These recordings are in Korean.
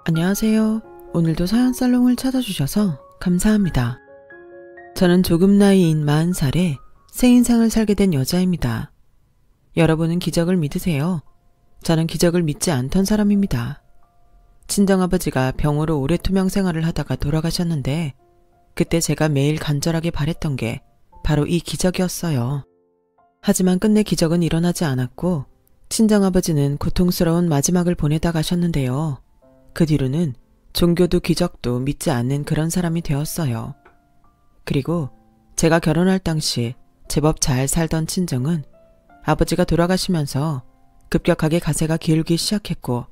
안녕하세요. 오늘도 사연살롱을 찾아주셔서 감사합니다. 저는 조금 나이인 40살에 새 인생을 살게 된 여자입니다. 여러분은 기적을 믿으세요? 저는 기적을 믿지 않던 사람입니다. 친정아버지가 병으로 오래 투병 생활을 하다가 돌아가셨는데 그때 제가 매일 간절하게 바랬던 게 바로 이 기적이었어요. 하지만 끝내 기적은 일어나지 않았고 친정아버지는 고통스러운 마지막을 보내다 가셨는데요. 그 뒤로는 종교도 기적도 믿지 않는 그런 사람이 되었어요. 그리고 제가 결혼할 당시 제법 잘 살던 친정은 아버지가 돌아가시면서 급격하게 가세가 기울기 시작했고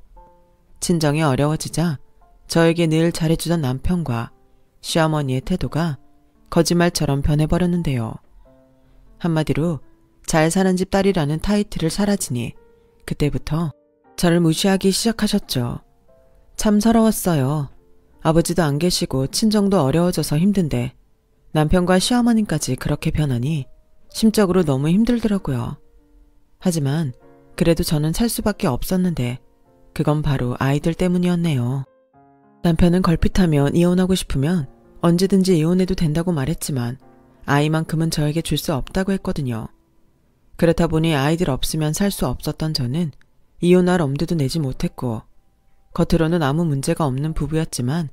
친정이 어려워지자 저에게 늘 잘해주던 남편과 시어머니의 태도가 거짓말처럼 변해버렸는데요. 한마디로 잘 사는 집 딸이라는 타이틀을 사라지니 그때부터 저를 무시하기 시작하셨죠. 참 서러웠어요. 아버지도 안 계시고 친정도 어려워져서 힘든데 남편과 시어머님까지 그렇게 변하니 심적으로 너무 힘들더라고요. 하지만 그래도 저는 살 수밖에 없었는데 그건 바로 아이들 때문이었네요. 남편은 걸핏하면 이혼하고 싶으면 언제든지 이혼해도 된다고 말했지만 아이만큼은 저에게 줄 수 없다고 했거든요. 그렇다 보니 아이들 없으면 살 수 없었던 저는 이혼할 엄두도 내지 못했고 겉으로는 아무 문제가 없는 부부였지만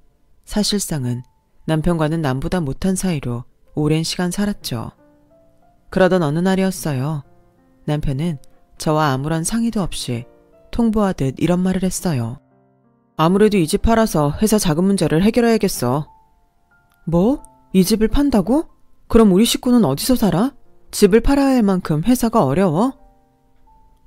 사실상은 남편과는 남보다 못한 사이로 오랜 시간 살았죠. 그러던 어느 날이었어요. 남편은 저와 아무런 상의도 없이 통보하듯 이런 말을 했어요. 아무래도 이 집 팔아서 회사 자금 문제를 해결해야겠어. 뭐? 이 집을 판다고? 그럼 우리 식구는 어디서 살아? 집을 팔아야 할 만큼 회사가 어려워?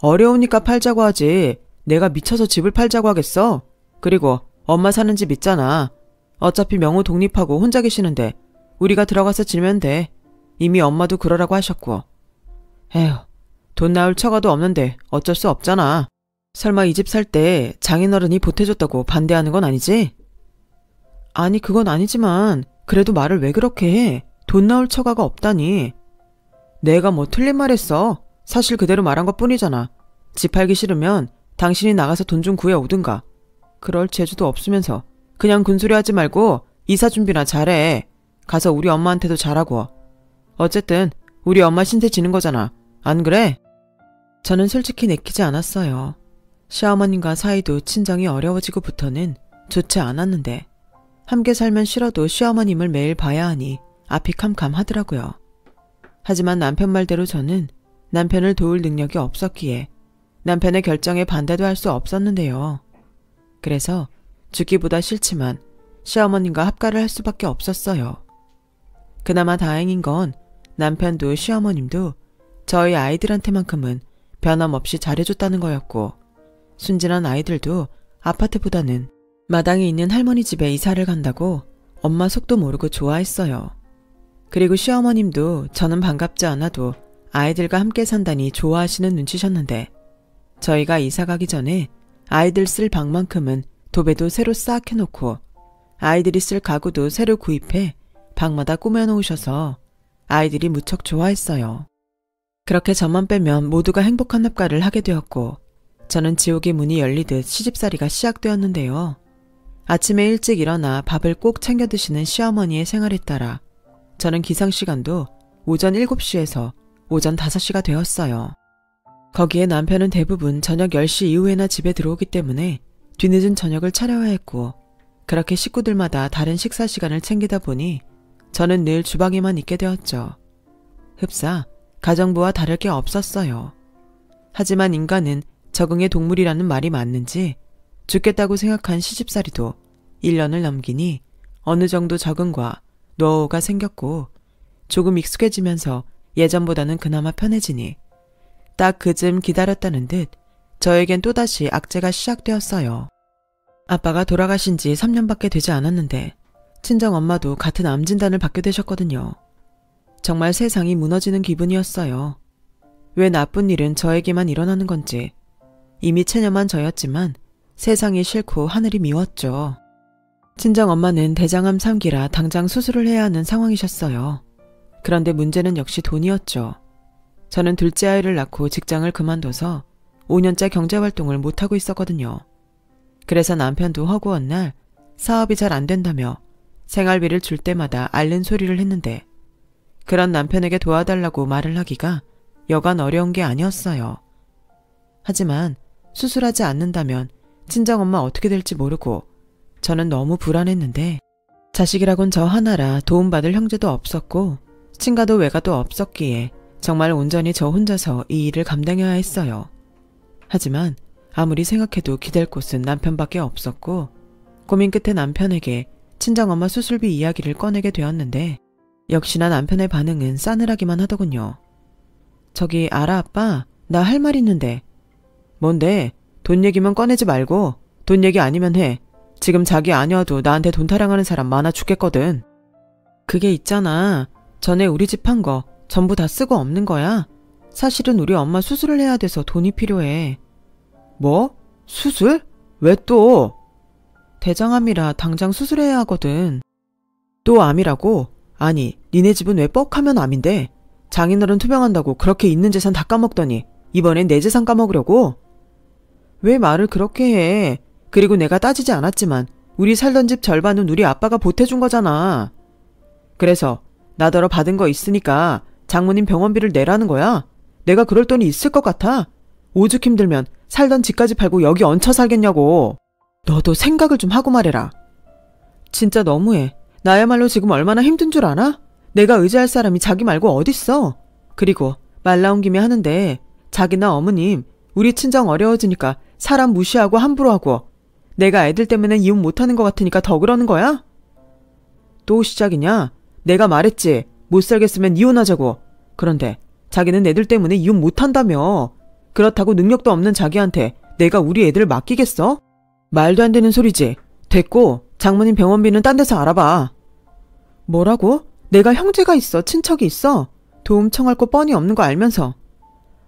어려우니까 팔자고 하지. 내가 미쳐서 집을 팔자고 하겠어? 그리고 엄마 사는 집 있잖아. 어차피 명호 독립하고 혼자 계시는데 우리가 들어가서 지내면 돼. 이미 엄마도 그러라고 하셨고. 에휴, 돈 나올 처가도 없는데 어쩔 수 없잖아. 설마 이 집 살 때 장인어른이 보태줬다고 반대하는 건 아니지? 아니 그건 아니지만 그래도 말을 왜 그렇게 해? 돈 나올 처가가 없다니. 내가 뭐 틀린 말 했어. 사실 그대로 말한 것 뿐이잖아. 집 팔기 싫으면 당신이 나가서 돈 좀 구해 오든가. 그럴 재주도 없으면서 그냥 군소리 하지 말고 이사 준비나 잘해. 가서 우리 엄마한테도 잘하고. 어쨌든 우리 엄마 신세 지는 거잖아. 안 그래? 저는 솔직히 내키지 않았어요. 시어머님과 사이도 친정이 어려워지고부터는 좋지 않았는데 함께 살면 싫어도 시어머님을 매일 봐야 하니 앞이 캄캄하더라고요. 하지만 남편 말대로 저는 남편을 도울 능력이 없었기에 남편의 결정에 반대도 할 수 없었는데요. 그래서 죽기보다 싫지만 시어머님과 합가를 할 수밖에 없었어요. 그나마 다행인 건 남편도 시어머님도 저희 아이들한테만큼은 변함없이 잘해줬다는 거였고 순진한 아이들도 아파트보다는 마당에 있는 할머니 집에 이사를 간다고 엄마 속도 모르고 좋아했어요. 그리고 시어머님도 저는 반갑지 않아도 아이들과 함께 산다니 좋아하시는 눈치셨는데 저희가 이사 가기 전에 아이들 쓸 방만큼은 도배도 새로 싹 해놓고 아이들이 쓸 가구도 새로 구입해 방마다 꾸며놓으셔서 아이들이 무척 좋아했어요. 그렇게 저만 빼면 모두가 행복한 합가를 하게 되었고 저는 지옥의 문이 열리듯 시집살이가 시작되었는데요. 아침에 일찍 일어나 밥을 꼭 챙겨 드시는 시어머니의 생활에 따라 저는 기상시간도 오전 7시에서 오전 5시가 되었어요. 거기에 남편은 대부분 저녁 10시 이후에나 집에 들어오기 때문에 뒤늦은 저녁을 차려야 했고 그렇게 식구들마다 다른 식사 시간을 챙기다 보니 저는 늘 주방에만 있게 되었죠. 흡사 가정부와 다를 게 없었어요. 하지만 인간은 적응의 동물이라는 말이 맞는지 죽겠다고 생각한 시집살이도 1년을 넘기니 어느 정도 적응과 노하우가 생겼고 조금 익숙해지면서 예전보다는 그나마 편해지니 딱 그쯤 기다렸다는 듯 저에겐 또다시 악재가 시작되었어요. 아빠가 돌아가신 지 3년밖에 되지 않았는데 친정엄마도 같은 암 진단을 받게 되셨거든요. 정말 세상이 무너지는 기분이었어요. 왜 나쁜 일은 저에게만 일어나는 건지 이미 체념한 저였지만 세상이 싫고 하늘이 미웠죠. 친정엄마는 대장암 3기라 당장 수술을 해야 하는 상황이셨어요. 그런데 문제는 역시 돈이었죠. 저는 둘째 아이를 낳고 직장을 그만둬서 5년째 경제활동을 못하고 있었거든요. 그래서 남편도 허구한 날 사업이 잘 안 된다며 생활비를 줄 때마다 앓는 소리를 했는데 그런 남편에게 도와달라고 말을 하기가 여간 어려운 게 아니었어요. 하지만 수술하지 않는다면 친정엄마 어떻게 될지 모르고 저는 너무 불안했는데 자식이라곤 저 하나라 도움받을 형제도 없었고 친가도 외가도 없었기에 정말 온전히 저 혼자서 이 일을 감당해야 했어요. 하지만 아무리 생각해도 기댈 곳은 남편밖에 없었고 고민 끝에 남편에게 친정엄마 수술비 이야기를 꺼내게 되었는데 역시나 남편의 반응은 싸늘하기만 하더군요. 저기 알아 아빠, 나 할 말 있는데. 뭔데? 돈 얘기면 꺼내지 말고 돈 얘기 아니면 해. 지금 자기 아니어도 나한테 돈 타령하는 사람 많아 죽겠거든. 그게 있잖아. 전에 우리 집 판 거 전부 다 쓰고 없는 거야. 사실은 우리 엄마 수술을 해야 돼서 돈이 필요해. 뭐? 수술? 왜 또? 대장암이라 당장 수술해야 하거든. 또 암이라고? 아니, 니네 집은 왜 뻑하면 암인데? 장인어른 투병한다고 그렇게 있는 재산 다 까먹더니 이번엔 내 재산 까먹으려고? 왜 말을 그렇게 해? 그리고 내가 따지지 않았지만 우리 살던 집 절반은 우리 아빠가 보태준 거잖아. 그래서 나더러 받은 거 있으니까 장모님 병원비를 내라는 거야? 내가 그럴 돈이 있을 것 같아? 오죽 힘들면 살던 집까지 팔고 여기 얹혀 살겠냐고. 너도 생각을 좀 하고 말해라. 진짜 너무해. 나야말로 지금 얼마나 힘든 줄 아나? 내가 의지할 사람이 자기 말고 어딨어? 그리고 말 나온 김에 하는데 자기나 어머님 우리 친정 어려워지니까 사람 무시하고 함부로 하고 내가 애들 때문에 이혼 못하는 것 같으니까 더 그러는 거야? 또 시작이냐? 내가 말했지. 못 살겠으면 이혼하자고. 그런데 자기는 애들 때문에 이혼 못한다며. 그렇다고 능력도 없는 자기한테 내가 우리 애들을 맡기겠어? 말도 안 되는 소리지. 됐고 장모님 병원비는 딴 데서 알아봐. 뭐라고? 내가 형제가 있어. 친척이 있어. 도움 청할 거 뻔히 없는 거 알면서.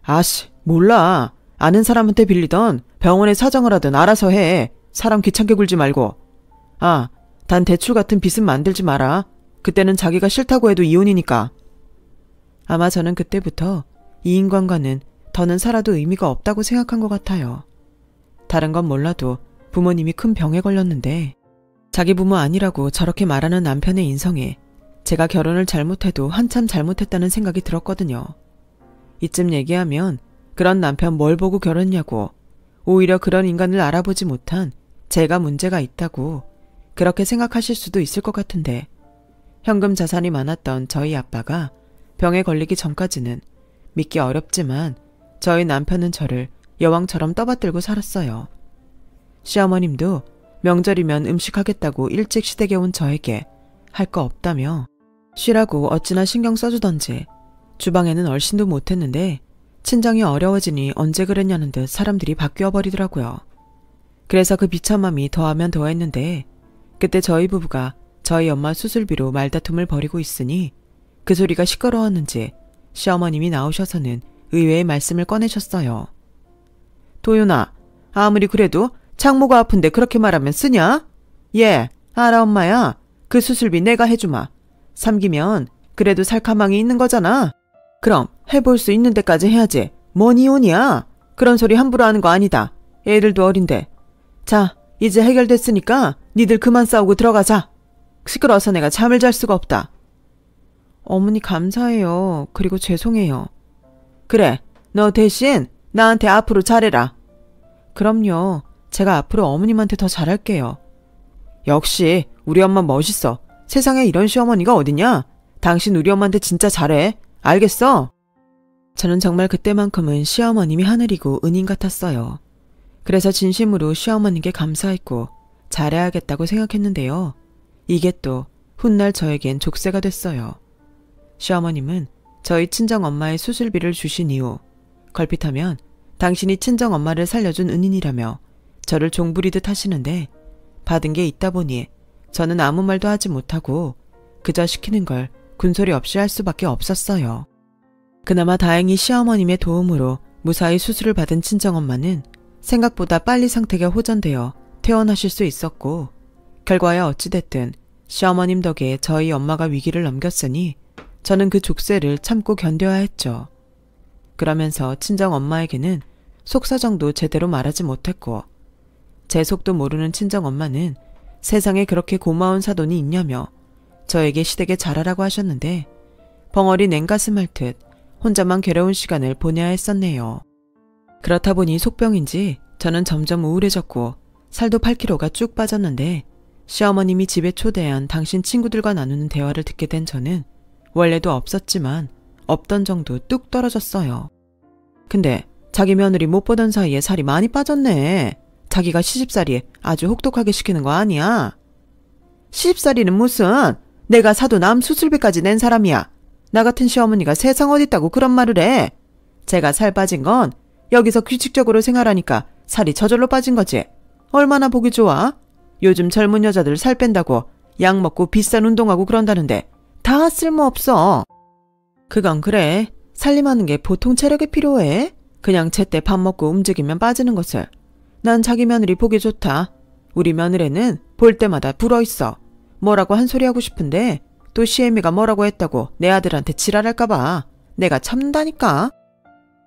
아씨, 몰라. 아는 사람한테 빌리던 병원에 사정을 하든 알아서 해. 사람 귀찮게 굴지 말고. 아, 단 대출 같은 빚은 만들지 마라. 그때는 자기가 싫다고 해도 이혼이니까. 아마 저는 그때부터 이 인간과는 더는 살아도 의미가 없다고 생각한 것 같아요. 다른 건 몰라도 부모님이 큰 병에 걸렸는데 자기 부모 아니라고 저렇게 말하는 남편의 인성에 제가 결혼을 잘못해도 한참 잘못했다는 생각이 들었거든요. 이쯤 얘기하면 그런 남편 뭘 보고 결혼냐고 오히려 그런 인간을 알아보지 못한 제가 문제가 있다고 그렇게 생각하실 수도 있을 것 같은데 현금 자산이 많았던 저희 아빠가 병에 걸리기 전까지는 믿기 어렵지만 저희 남편은 저를 여왕처럼 떠받들고 살았어요. 시어머님도 명절이면 음식하겠다고 일찍 시댁에 온 저에게 할 거 없다며 쉬라고 어찌나 신경 써주던지 주방에는 얼씬도 못했는데 친정이 어려워지니 언제 그랬냐는 듯 사람들이 바뀌어 버리더라고요. 그래서 그 비참함이 더하면 더했는데 그때 저희 부부가 저희 엄마 수술비로 말다툼을 벌이고 있으니 그 소리가 시끄러웠는지 시어머님이 나오셔서는 의외의 말씀을 꺼내셨어요. 도윤아, 아무리 그래도 장모가 아픈데 그렇게 말하면 쓰냐? 예, 알아 엄마야. 그 수술비 내가 해주마. 삼기면 그래도 살 가망이 있는 거잖아. 그럼 해볼 수 있는 데까지 해야지. 뭔 이혼이야? 그런 소리 함부로 하는 거 아니다. 애들도 어린데. 자, 이제 해결됐으니까 니들 그만 싸우고 들어가자. 시끄러워서 내가 잠을 잘 수가 없다. 어머니 감사해요. 그리고 죄송해요. 그래, 너 대신 나한테 앞으로 잘해라. 그럼요. 제가 앞으로 어머님한테 더 잘할게요. 역시 우리 엄마 멋있어. 세상에 이런 시어머니가 어딨냐? 당신 우리 엄마한테 진짜 잘해. 알겠어? 저는 정말 그때만큼은 시어머님이 하늘이고 은인 같았어요. 그래서 진심으로 시어머님께 감사했고 잘해야겠다고 생각했는데요. 이게 또 훗날 저에겐 족쇄가 됐어요. 시어머님은 저희 친정엄마의 수술비를 주신 이후 걸핏하면 당신이 친정엄마를 살려준 은인이라며 저를 종부리듯 하시는데 받은 게 있다 보니 저는 아무 말도 하지 못하고 그저 시키는 걸 군소리 없이 할 수밖에 없었어요. 그나마 다행히 시어머님의 도움으로 무사히 수술을 받은 친정엄마는 생각보다 빨리 상태가 호전되어 퇴원하실 수 있었고 결과야 어찌됐든 시어머님 덕에 저희 엄마가 위기를 넘겼으니 저는 그 족쇄를 참고 견뎌야 했죠. 그러면서 친정엄마에게는 속사정도 제대로 말하지 못했고 제 속도 모르는 친정엄마는 세상에 그렇게 고마운 사돈이 있냐며 저에게 시댁에 잘하라고 하셨는데 벙어리 냉가슴 할 듯 혼자만 괴로운 시간을 보내야 했었네요. 그렇다 보니 속병인지 저는 점점 우울해졌고 살도 8kg가 쭉 빠졌는데 시어머님이 집에 초대한 당신 친구들과 나누는 대화를 듣게 된 저는 원래도 없었지만 없던 정도 뚝 떨어졌어요. 근데 자기 며느리 못 보던 사이에 살이 많이 빠졌네. 자기가 시집살이 아주 혹독하게 시키는 거 아니야? 시집살이는 무슨, 내가 사도 남 수술비까지 낸 사람이야. 나 같은 시어머니가 세상 어딨다고 그런 말을 해. 제가 살 빠진 건 여기서 규칙적으로 생활하니까 살이 저절로 빠진 거지. 얼마나 보기 좋아? 요즘 젊은 여자들 살 뺀다고 약 먹고 비싼 운동하고 그런다는데 다 쓸모없어. 그건 그래. 살림하는 게 보통 체력이 필요해. 그냥 제때 밥 먹고 움직이면 빠지는 것을. 난 자기 며느리 보기 좋다. 우리 며느리는 볼 때마다 불어있어. 뭐라고 한 소리 하고 싶은데 또 시애미가 뭐라고 했다고 내 아들한테 지랄할까봐 내가 참는다니까.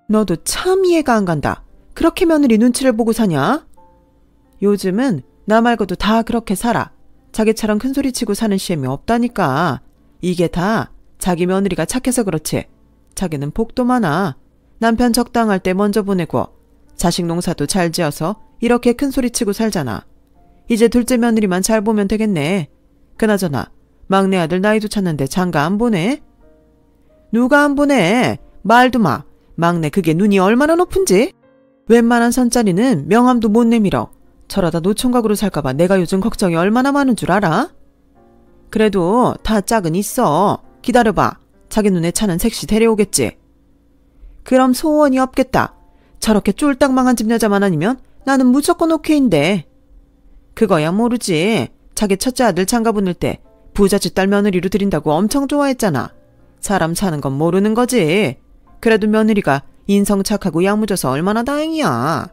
너도 참 이해가 안 간다. 그렇게 며느리 눈치를 보고 사냐? 요즘은 나 말고도 다 그렇게 살아. 자기처럼 큰소리치고 사는 시애미 없다니까. 이게 다 자기 며느리가 착해서 그렇지. 자기는 복도 많아. 남편 적당할 때 먼저 보내고 자식 농사도 잘 지어서 이렇게 큰소리치고 살잖아. 이제 둘째 며느리만 잘 보면 되겠네. 그나저나 막내 아들 나이도 찼는데 장가 안 보내? 누가 안 보내? 말도 마. 막내 그게 눈이 얼마나 높은지? 웬만한 선짜리는 명함도 못 내밀어. 저러다 노총각으로 살까봐 내가 요즘 걱정이 얼마나 많은 줄 알아? 그래도 다 짝은 있어. 기다려봐. 자기 눈에 차는 색시 데려오겠지. 그럼 소원이 없겠다. 저렇게 쫄딱 망한 집 여자만 아니면 나는 무조건 오케이인데. 그거야 모르지. 자기 첫째 아들 장가 보낼 때 부잣집 딸 며느리로 들인다고 엄청 좋아했잖아. 사람 사는 건 모르는 거지. 그래도 며느리가 인성 착하고 야무져서 얼마나 다행이야.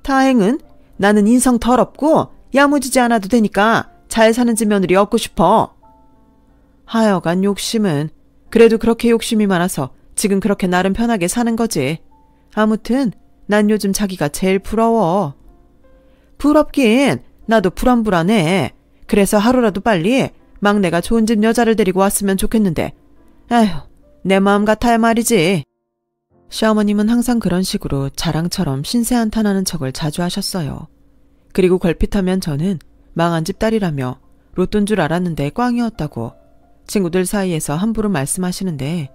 다행은 나는 인성 더럽고 야무지지 않아도 되니까 잘 사는 집 며느리 얻고 싶어. 하여간 욕심은 그래도 그렇게 욕심이 많아서 지금 그렇게 나름 편하게 사는 거지. 아무튼 난 요즘 자기가 제일 부러워. 부럽긴 나도 불안불안해. 그래서 하루라도 빨리 막내가 좋은 집 여자를 데리고 왔으면 좋겠는데 에휴 내 마음 같아야 말이지. 시어머님은 항상 그런 식으로 자랑처럼 신세한탄하는 척을 자주 하셨어요. 그리고 걸핏하면 저는 망한 집 딸이라며 로또인 줄 알았는데 꽝이었다고 친구들 사이에서 함부로 말씀하시는데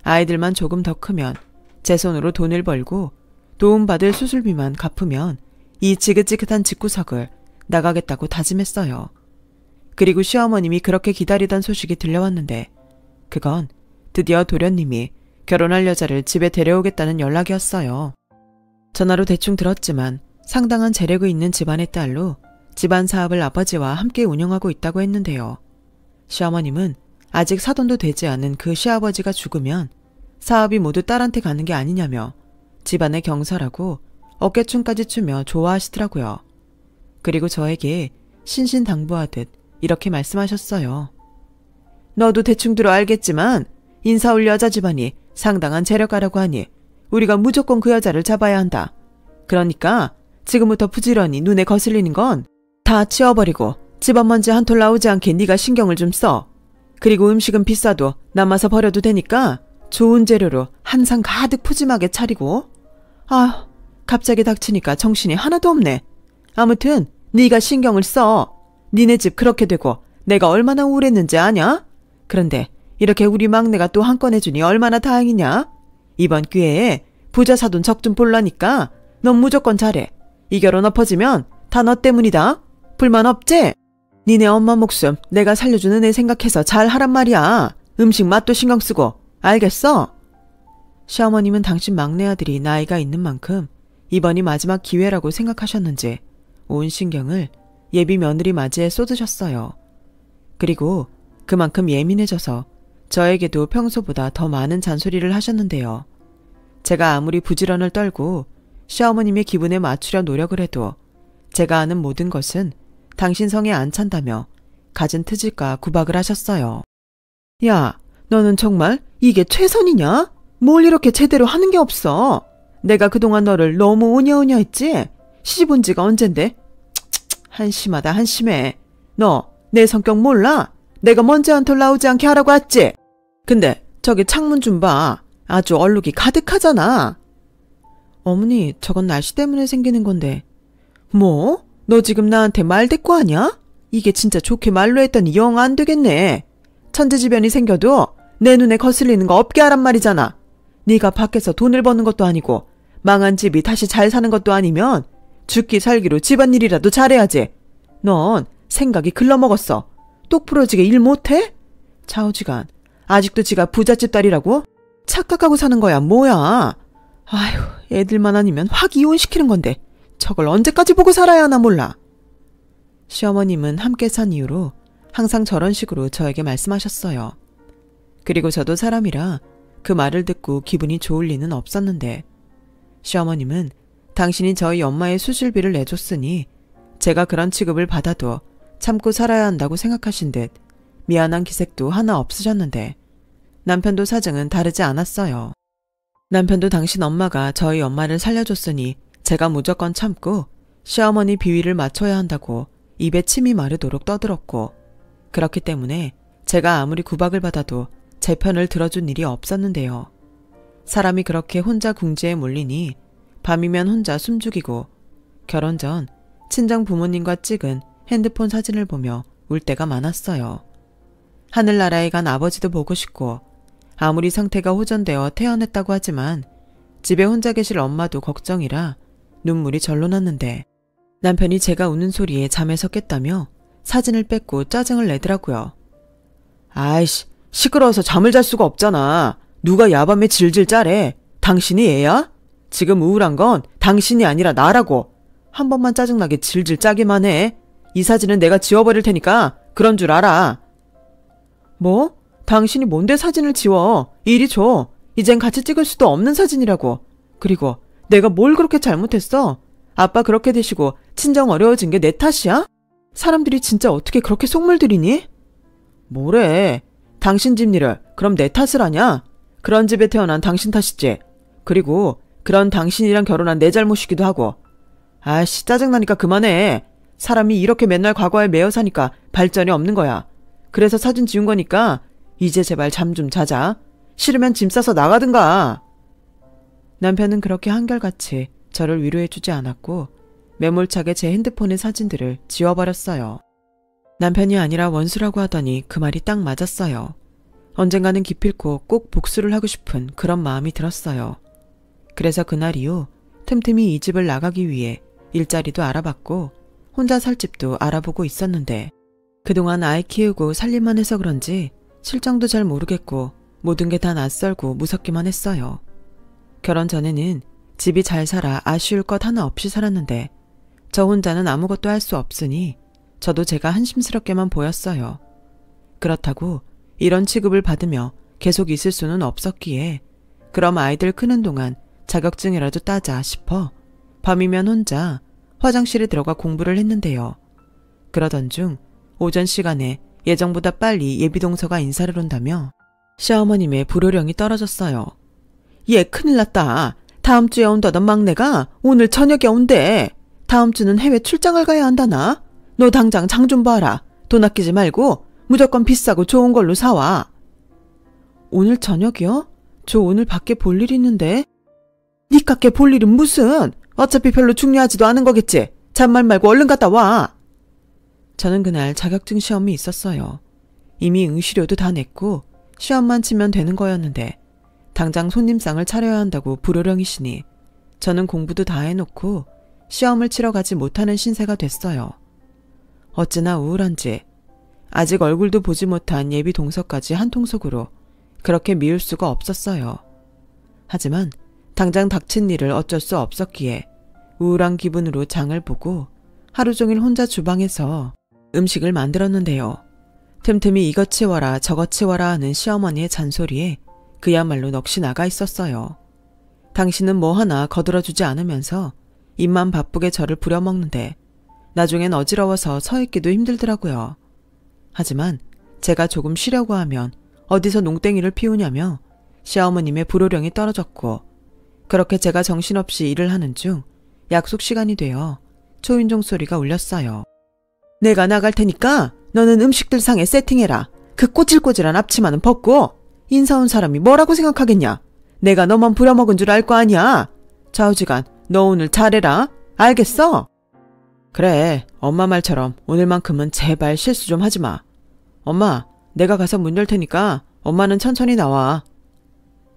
아이들만 조금 더 크면 제 손으로 돈을 벌고 도움받을 수술비만 갚으면 이 지긋지긋한 집구석을 나가겠다고 다짐했어요. 그리고 시어머님이 그렇게 기다리던 소식이 들려왔는데 그건 드디어 도련님이 결혼할 여자를 집에 데려오겠다는 연락이었어요. 전화로 대충 들었지만 상당한 재력이 있는 집안의 딸로 집안 사업을 아버지와 함께 운영하고 있다고 했는데요. 시어머님은 아직 사돈도 되지 않은 그 시아버지가 죽으면 사업이 모두 딸한테 가는 게 아니냐며 집안의 경사라고 어깨춤까지 추며 좋아하시더라고요. 그리고 저에게 신신당부하듯 이렇게 말씀하셨어요. 너도 대충 들어 알겠지만 인사 올 여자 집안이 상당한 재력가라고 하니 우리가 무조건 그 여자를 잡아야 한다. 그러니까 지금부터 부지런히 눈에 거슬리는 건 다 치워버리고 집안 먼지 한 톨 나오지 않게 네가 신경을 좀 써. 그리고 음식은 비싸도 남아서 버려도 되니까 좋은 재료로 한 상 가득 푸짐하게 차리고. 아, 갑자기 닥치니까 정신이 하나도 없네. 아무튼 네가 신경을 써. 니네 집 그렇게 되고 내가 얼마나 우울했는지 아냐? 그런데 이렇게 우리 막내가 또 한 건 해주니 얼마나 다행이냐? 이번 기회에 부자 사돈 적 좀 볼라니까 넌 무조건 잘해. 이 결혼 엎어지면 다 너 때문이다. 불만 없지? 니네 엄마 목숨 내가 살려주는 애 생각해서 잘 하란 말이야. 음식 맛도 신경 쓰고. 알겠어? 시어머님은 당신 막내 아들이 나이가 있는 만큼 이번이 마지막 기회라고 생각하셨는지 온 신경을 예비 며느리 맞이에 쏟으셨어요. 그리고 그만큼 예민해져서 저에게도 평소보다 더 많은 잔소리를 하셨는데요. 제가 아무리 부지런을 떨고 시어머님의 기분에 맞추려 노력을 해도 제가 아는 모든 것은 당신 성에 안 찬다며 갖은 트집과 구박을 하셨어요. 야, 너는 정말 이게 최선이냐? 뭘 이렇게 제대로 하는 게 없어. 내가 그동안 너를 너무 오냐오냐 했지? 시집 온 지가 언젠데 한심하다 한심해. 너 내 성격 몰라? 내가 먼지 한 톨 나오지 않게 하라고 했지? 근데 저기 창문 좀 봐. 아주 얼룩이 가득하잖아. 어머니, 저건 날씨 때문에 생기는 건데. 뭐? 너 지금 나한테 말대꾸 하냐? 이게 진짜 좋게 말로 했더니 영 안 되겠네. 천재지변이 생겨도 내 눈에 거슬리는 거 없게 하란 말이잖아. 네가 밖에서 돈을 버는 것도 아니고 망한 집이 다시 잘 사는 것도 아니면 죽기 살기로 집안일이라도 잘해야지. 넌 생각이 글러먹었어. 똑 부러지게 일 못해? 좌우지간 아직도 지가 부잣집 딸이라고? 착각하고 사는 거야 뭐야. 아휴, 애들만 아니면 확 이혼시키는 건데 저걸 언제까지 보고 살아야 하나 몰라. 시어머님은 함께 산 이후로 항상 저런 식으로 저에게 말씀하셨어요. 그리고 저도 사람이라 그 말을 듣고 기분이 좋을 리는 없었는데 시어머님은 당신이 저희 엄마의 수술비를 내줬으니 제가 그런 취급을 받아도 참고 살아야 한다고 생각하신 듯 미안한 기색도 하나 없으셨는데 남편도 사정은 다르지 않았어요. 남편도 당신 엄마가 저희 엄마를 살려줬으니 제가 무조건 참고 시어머니 비위를 맞춰야 한다고 입에 침이 마르도록 떠들었고 그렇기 때문에 제가 아무리 구박을 받아도 제 편을 들어준 일이 없었는데요. 사람이 그렇게 혼자 궁지에 몰리니 밤이면 혼자 숨죽이고 결혼 전 친정 부모님과 찍은 핸드폰 사진을 보며 울 때가 많았어요. 하늘나라에 간 아버지도 보고 싶고 아무리 상태가 호전되어 퇴원했다고 하지만 집에 혼자 계실 엄마도 걱정이라 눈물이 절로 났는데 남편이 제가 우는 소리에 잠에서 깼다며 사진을 뺏고 짜증을 내더라고요. 아이씨, 시끄러워서 잠을 잘 수가 없잖아. 누가 야밤에 질질 짜래. 당신이 애야? 지금 우울한 건 당신이 아니라 나라고. 한 번만 짜증나게 질질 짜기만 해. 이 사진은 내가 지워버릴 테니까 그런 줄 알아. 뭐? 당신이 뭔데 사진을 지워. 이리 줘. 이젠 같이 찍을 수도 없는 사진이라고. 그리고 내가 뭘 그렇게 잘못했어? 아빠 그렇게 되시고 친정 어려워진 게 내 탓이야? 사람들이 진짜 어떻게 그렇게 속물들이니? 뭐래. 당신 집 일을 그럼 내 탓을 하냐? 그런 집에 태어난 당신 탓이지. 그리고 그런 당신이랑 결혼한 내 잘못이기도 하고. 아이씨, 짜증나니까 그만해. 사람이 이렇게 맨날 과거에 매여 사니까 발전이 없는 거야. 그래서 사진 지운 거니까 이제 제발 잠 좀 자자. 싫으면 짐 싸서 나가든가. 남편은 그렇게 한결같이 저를 위로해주지 않았고 매몰차게 제 핸드폰의 사진들을 지워버렸어요. 남편이 아니라 원수라고 하더니 그 말이 딱 맞았어요. 언젠가는 기필코 꼭 복수를 하고 싶은 그런 마음이 들었어요. 그래서 그날 이후 틈틈이 이 집을 나가기 위해 일자리도 알아봤고 혼자 살 집도 알아보고 있었는데 그동안 아이 키우고 살림만 해서 그런지 실정도 잘 모르겠고 모든 게 다 낯설고 무섭기만 했어요. 결혼 전에는 집이 잘 살아 아쉬울 것 하나 없이 살았는데 저 혼자는 아무것도 할 수 없으니 저도 제가 한심스럽게만 보였어요. 그렇다고 이런 취급을 받으며 계속 있을 수는 없었기에 그럼 아이들 크는 동안 자격증이라도 따자 싶어 밤이면 혼자 화장실에 들어가 공부를 했는데요. 그러던 중 오전 시간에 예정보다 빨리 예비동서가 인사를 온다며 시어머님의 불호령이 떨어졌어요. 얘 큰일 났다. 다음 주에 온다던 막내가 오늘 저녁에 온대. 다음 주는 해외 출장을 가야 한다나? 너 당장 장 좀 봐라. 돈 아끼지 말고 무조건 비싸고 좋은 걸로 사와. 오늘 저녁이요? 저 오늘 밖에 볼 일 있는데. 니깎게 볼 일은 무슨? 어차피 별로 중요하지도 않은 거겠지. 잔말 말고 얼른 갔다 와. 저는 그날 자격증 시험이 있었어요. 이미 응시료도 다 냈고 시험만 치면 되는 거였는데 당장 손님상을 차려야 한다고 불호령이시니 저는 공부도 다 해놓고 시험을 치러 가지 못하는 신세가 됐어요. 어찌나 우울한지 아직 얼굴도 보지 못한 예비 동서까지 한 통속으로 그렇게 미울 수가 없었어요. 하지만 당장 닥친 일을 어쩔 수 없었기에 우울한 기분으로 장을 보고 하루 종일 혼자 주방에서 음식을 만들었는데요. 틈틈이 이것 치워라 저것 치워라 하는 시어머니의 잔소리에 그야말로 넋이 나가 있었어요. 당신은 뭐 하나 거들어주지 않으면서 입만 바쁘게 저를 부려먹는데 나중엔 어지러워서 서 있기도 힘들더라고요. 하지만 제가 조금 쉬려고 하면 어디서 농땡이를 피우냐며 시어머님의 불호령이 떨어졌고 그렇게 제가 정신없이 일을 하는 중 약속 시간이 되어 초인종 소리가 울렸어요. 내가 나갈 테니까 너는 음식들 상에 세팅해라. 그 꼬질꼬질한 앞치마는 벗고. 인사 온 사람이 뭐라고 생각하겠냐. 내가 너만 부려먹은 줄 알 거 아니야. 좌우지간 너 오늘 잘해라. 알겠어? 그래, 엄마 말처럼 오늘만큼은 제발 실수 좀 하지 마. 엄마, 내가 가서 문 열 테니까 엄마는 천천히 나와.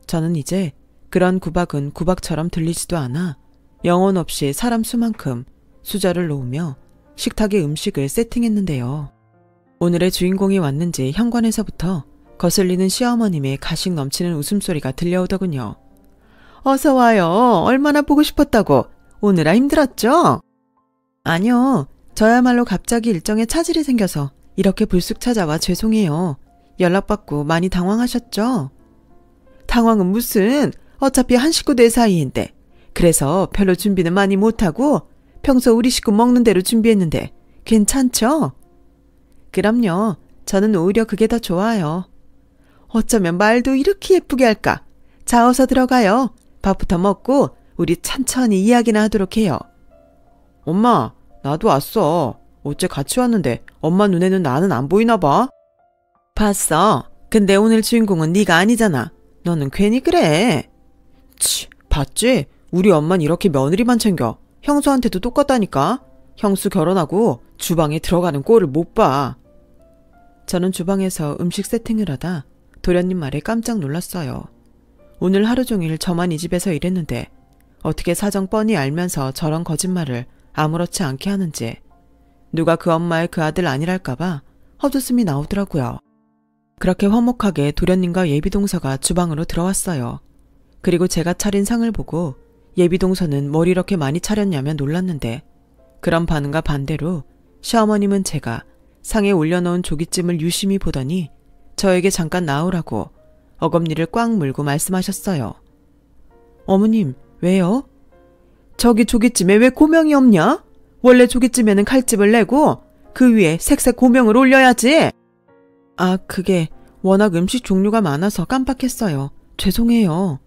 저는 이제 그런 구박은 구박처럼 들리지도 않아 영혼 없이 사람 수만큼 수저를 놓으며 식탁에 음식을 세팅했는데요. 오늘의 주인공이 왔는지 현관에서부터 거슬리는 시어머님의 가식 넘치는 웃음소리가 들려오더군요. 어서 와요. 얼마나 보고 싶었다고. 오느라 힘들었죠? 아니요. 저야말로 갑자기 일정에 차질이 생겨서 이렇게 불쑥 찾아와 죄송해요. 연락받고 많이 당황하셨죠? 당황은 무슨, 어차피 한 식구 내 사이인데. 그래서 별로 준비는 많이 못하고 평소 우리 식구 먹는 대로 준비했는데 괜찮죠? 그럼요. 저는 오히려 그게 더 좋아요. 어쩌면 말도 이렇게 예쁘게 할까? 자, 어서 들어가요. 밥부터 먹고 우리 천천히 이야기나 하도록 해요. 엄마, 나도 왔어. 어째 같이 왔는데 엄마 눈에는 나는 안 보이나 봐. 봤어. 근데 오늘 주인공은 네가 아니잖아. 너는 괜히 그래. 치, 봤지? 우리 엄만 이렇게 며느리만 챙겨. 형수한테도 똑같다니까. 형수 결혼하고 주방에 들어가는 꼴을 못 봐. 저는 주방에서 음식 세팅을 하다 도련님 말에 깜짝 놀랐어요. 오늘 하루 종일 저만 이 집에서 일했는데 어떻게 사정 뻔히 알면서 저런 거짓말을 아무렇지 않게 하는지. 누가 그 엄마의 그 아들 아니랄까봐 헛웃음이 나오더라고요. 그렇게 화목하게 도련님과 예비동서가 주방으로 들어왔어요. 그리고 제가 차린 상을 보고 예비동서는 뭘 이렇게 많이 차렸냐며 놀랐는데, 그런 반응과 반대로 시어머님은 제가 상에 올려놓은 조깃찜을 유심히 보더니 저에게 잠깐 나오라고 어금니를 꽉 물고 말씀하셨어요. 어머님, 왜요? 저기 조깃찜에 왜 고명이 없냐? 원래 조깃찜에는 칼집을 내고 그 위에 색색 고명을 올려야지. 아, 그게 워낙 음식 종류가 많아서 깜빡했어요. 죄송해요.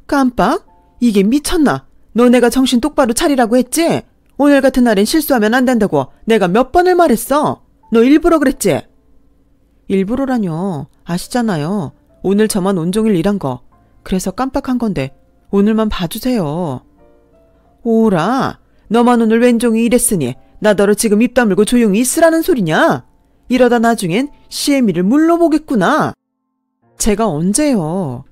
깜빡? 이게 미쳤나? 너네가 정신 똑바로 차리라고 했지? 오늘 같은 날엔 실수하면 안 된다고 내가 몇 번을 말했어. 너 일부러 그랬지? 일부러라뇨. 아시잖아요. 오늘 저만 온종일 일한 거. 그래서 깜빡한 건데 오늘만 봐주세요. 오라, 너만 오늘 왼종일 일했으니 나더러 지금 입 다물고 조용히 있으라는 소리냐? 이러다 나중엔 시애미를 물러보겠구나. 제가 언제요?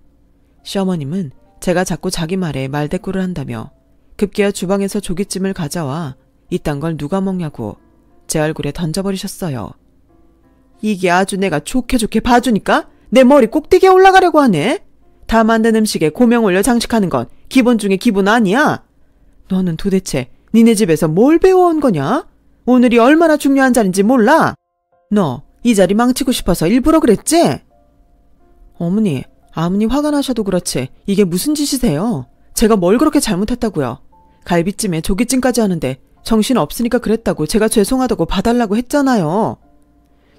시어머님은 제가 자꾸 자기 말에 말대꾸를 한다며 급기야 주방에서 조깃찜을 가져와 이딴 걸 누가 먹냐고 제 얼굴에 던져버리셨어요. 이게 아주 내가 좋게 봐주니까 내 머리 꼭대기에 올라가려고 하네. 다 만든 음식에 고명 올려 장식하는 건 기본 중에 기본 아니야. 너는 도대체 니네 집에서 뭘 배워온 거냐? 오늘이 얼마나 중요한 자리인지 몰라? 너 이 자리 망치고 싶어서 일부러 그랬지? 어머니, 아무리 화가 나셔도 그렇지 이게 무슨 짓이세요? 제가 뭘 그렇게 잘못했다고요? 갈비찜에 조깃찜까지 하는데 정신 없으니까 그랬다고 제가 죄송하다고 봐달라고 했잖아요.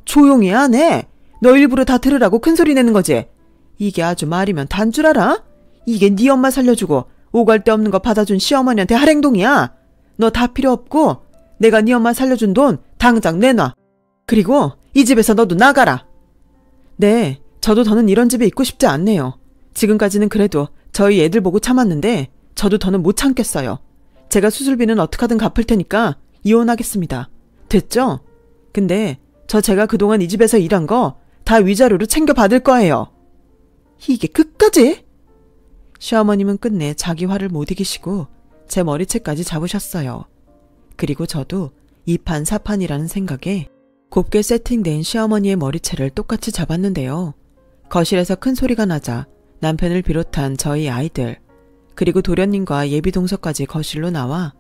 조용히 안 해. 너 일부러 다 들으라고 큰소리 내는 거지? 이게 아주 말이면 단 줄 알아? 이게 네 엄마 살려주고 오갈 데 없는 거 받아준 시어머니한테 할 행동이야. 너 다 필요 없고 내가 네 엄마 살려준 돈 당장 내놔. 그리고 이 집에서 너도 나가라. 네, 저도 더는 이런 집에 있고 싶지 않네요. 지금까지는 그래도 저희 애들 보고 참았는데 저도 더는 못 참겠어요. 제가 수술비는 어떻게든 갚을 테니까 이혼하겠습니다. 됐죠? 근데 제가 그동안 이 집에서 일한 거 다 위자료로 챙겨받을 거예요. 이게 끝까지? 시어머님은 끝내 자기 화를 못 이기시고 제 머리채까지 잡으셨어요. 그리고 저도 이판사판이라는 생각에 곱게 세팅된 시어머니의 머리채를 똑같이 잡았는데요. 거실에서 큰 소리가 나자 남편을 비롯한 저희 아이들, 그리고 도련님과 예비동서까지 거실로 나와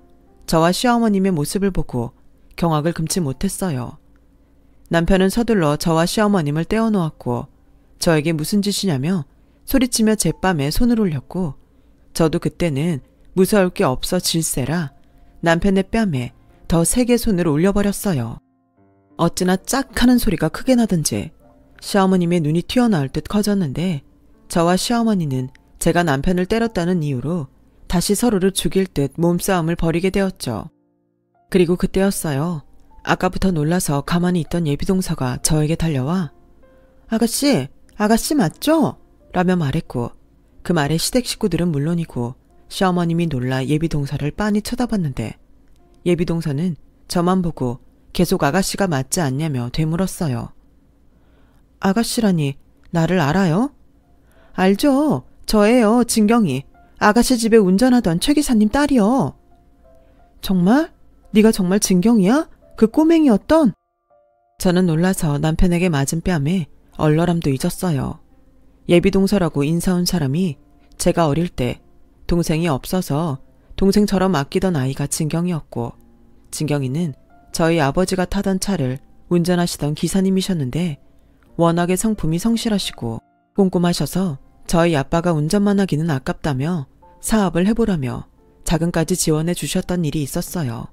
저와 시어머님의 모습을 보고 경악을 금치 못했어요. 남편은 서둘러 저와 시어머님을 떼어놓았고 저에게 무슨 짓이냐며 소리치며 제 뺨에 손을 올렸고, 저도 그때는 무서울 게 없어 질세라 남편의 뺨에 더 세게 손을 올려버렸어요. 어찌나 짝 하는 소리가 크게 나든지 시어머님의 눈이 튀어나올 듯 커졌는데, 저와 시어머니는 제가 남편을 때렸다는 이유로 다시 서로를 죽일 듯 몸싸움을 벌이게 되었죠. 그리고 그때였어요. 아까부터 놀라서 가만히 있던 예비동서가 저에게 달려와 아가씨, 아가씨 맞죠? 라며 말했고 그 말에 시댁 식구들은 물론이고 시어머님이 놀라 예비동서를 빤히 쳐다봤는데 예비동서는 저만 보고 계속 아가씨가 맞지 않냐며 되물었어요. 아가씨라니 나를 알아요? 알죠. 저예요. 진경이. 아가씨 집에 운전하던 최 기사님 딸이요. 정말? 네가 정말 진경이야? 그 꼬맹이였던? 저는 놀라서 남편에게 맞은 뺨에 얼얼함도 잊었어요. 예비동서라고 인사 온 사람이 제가 어릴 때 동생이 없어서 동생처럼 아끼던 아이가 진경이었고 진경이는 저희 아버지가 타던 차를 운전하시던 기사님이셨는데 워낙에 성품이 성실하시고 꼼꼼하셔서 저희 아빠가 운전만 하기는 아깝다며 사업을 해보라며 자금까지 지원해 주셨던 일이 있었어요.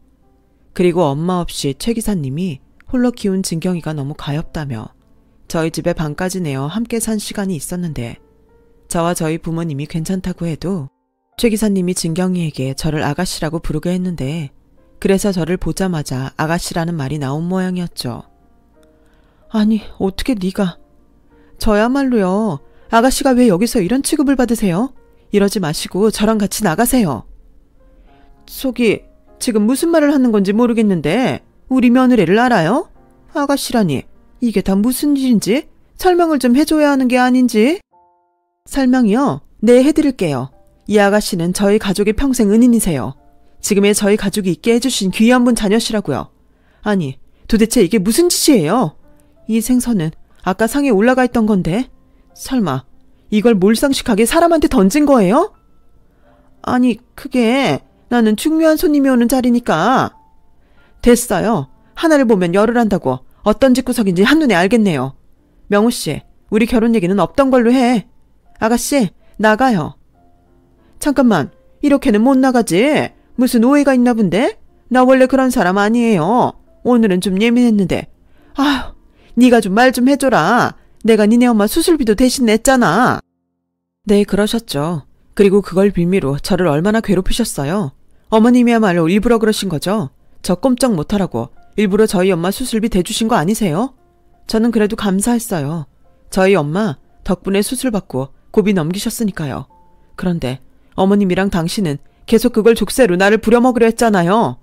그리고 엄마 없이 최 기사님이 홀로 키운 진경이가 너무 가엾다며 저희 집에 방까지 내어 함께 산 시간이 있었는데 저와 저희 부모님이 괜찮다고 해도 최 기사님이 진경이에게 저를 아가씨라고 부르게 했는데 그래서 저를 보자마자 아가씨라는 말이 나온 모양이었죠. 아니 어떻게 네가... 저야말로요. 아가씨가 왜 여기서 이런 취급을 받으세요? 이러지 마시고 저랑 같이 나가세요. 속이 지금 무슨 말을 하는 건지 모르겠는데 우리 며느리를 알아요? 아가씨라니 이게 다 무슨 일인지 설명을 좀 해줘야 하는 게 아닌지. 설명이요? 네 해드릴게요. 이 아가씨는 저희 가족의 평생 은인이세요. 지금의 저희 가족이 있게 해주신 귀한 분 자녀시라고요. 아니 도대체 이게 무슨 짓이에요? 이 생선은 아까 상에 올라가 있던 건데 설마 이걸 몰상식하게 사람한테 던진 거예요? 아니 그게 나는 중요한 손님이 오는 자리니까. 됐어요. 하나를 보면 열을 한다고 어떤 집구석인지 한눈에 알겠네요. 명우씨 우리 결혼 얘기는 없던 걸로 해. 아가씨 나가요. 잠깐만 이렇게는 못 나가지. 무슨 오해가 있나 본데? 나 원래 그런 사람 아니에요. 오늘은 좀 예민했는데. 아휴 네가 좀 말 좀 해줘라. 내가 니네 엄마 수술비도 대신 냈잖아. 네 그러셨죠. 그리고 그걸 빌미로 저를 얼마나 괴롭히셨어요. 어머님이야말로 일부러 그러신 거죠. 저 꼼짝 못하라고 일부러 저희 엄마 수술비 대주신 거 아니세요? 저는 그래도 감사했어요. 저희 엄마 덕분에 수술 받고 고비 넘기셨으니까요. 그런데 어머님이랑 당신은 계속 그걸 족쇄로 나를 부려먹으려 했잖아요.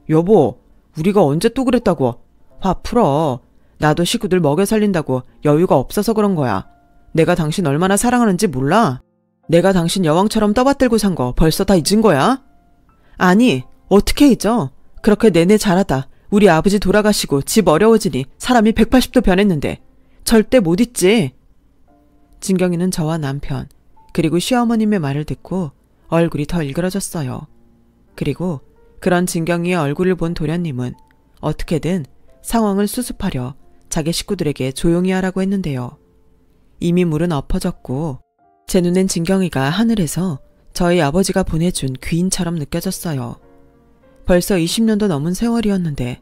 여보, 우리가 언제 또 그랬다고. 화 풀어. 나도 식구들 먹여 살린다고 여유가 없어서 그런 거야. 내가 당신 얼마나 사랑하는지 몰라? 내가 당신 여왕처럼 떠받들고 산 거 벌써 다 잊은 거야? 아니, 어떻게 잊어? 그렇게 내내 잘하다 우리 아버지 돌아가시고 집 어려워지니 사람이 180도 변했는데 절대 못 잊지. 진경이는 저와 남편 그리고 시어머님의 말을 듣고 얼굴이 더 일그러졌어요. 그리고 그런 진경이의 얼굴을 본 도련님은 어떻게든 상황을 수습하려 자기 식구들에게 조용히 하라고 했는데요. 이미 물은 엎어졌고 제 눈엔 진경이가 하늘에서 저희 아버지가 보내준 귀인처럼 느껴졌어요. 벌써 20년도 넘은 세월이었는데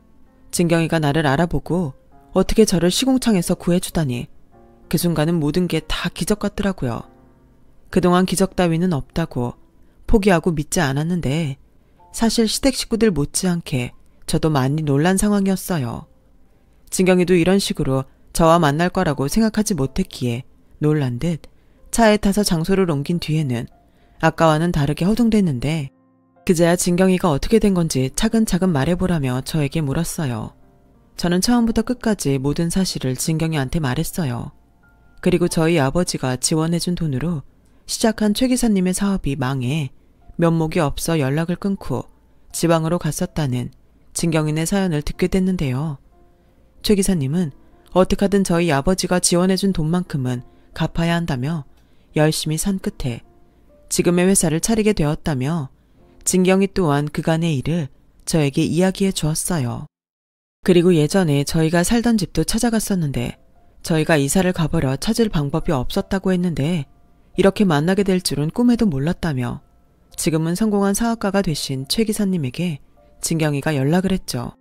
진경이가 나를 알아보고 어떻게 저를 시궁창에서 구해주다니 그 순간은 모든 게 다 기적 같더라고요. 그동안 기적 따위는 없다고 포기하고 믿지 않았는데 사실 시댁 식구들 못지않게 저도 많이 놀란 상황이었어요. 진경이도 이런 식으로 저와 만날 거라고 생각하지 못했기에 놀란 듯 차에 타서 장소를 옮긴 뒤에는 아까와는 다르게 허둥댔는데 그제야 진경이가 어떻게 된 건지 차근차근 말해보라며 저에게 물었어요. 저는 처음부터 끝까지 모든 사실을 진경이한테 말했어요. 그리고 저희 아버지가 지원해준 돈으로 시작한 최 기사님의 사업이 망해 면목이 없어 연락을 끊고 지방으로 갔었다는 진경이네 사연을 듣게 됐는데요. 최 기사님은 어떻게든 저희 아버지가 지원해준 돈만큼은 갚아야 한다며 열심히 산 끝에 지금의 회사를 차리게 되었다며 진경이 또한 그간의 일을 저에게 이야기해 주었어요. 그리고 예전에 저희가 살던 집도 찾아갔었는데 저희가 이사를 가버려 찾을 방법이 없었다고 했는데 이렇게 만나게 될 줄은 꿈에도 몰랐다며 지금은 성공한 사업가가 되신 최 기사님에게 진경이가 연락을 했죠.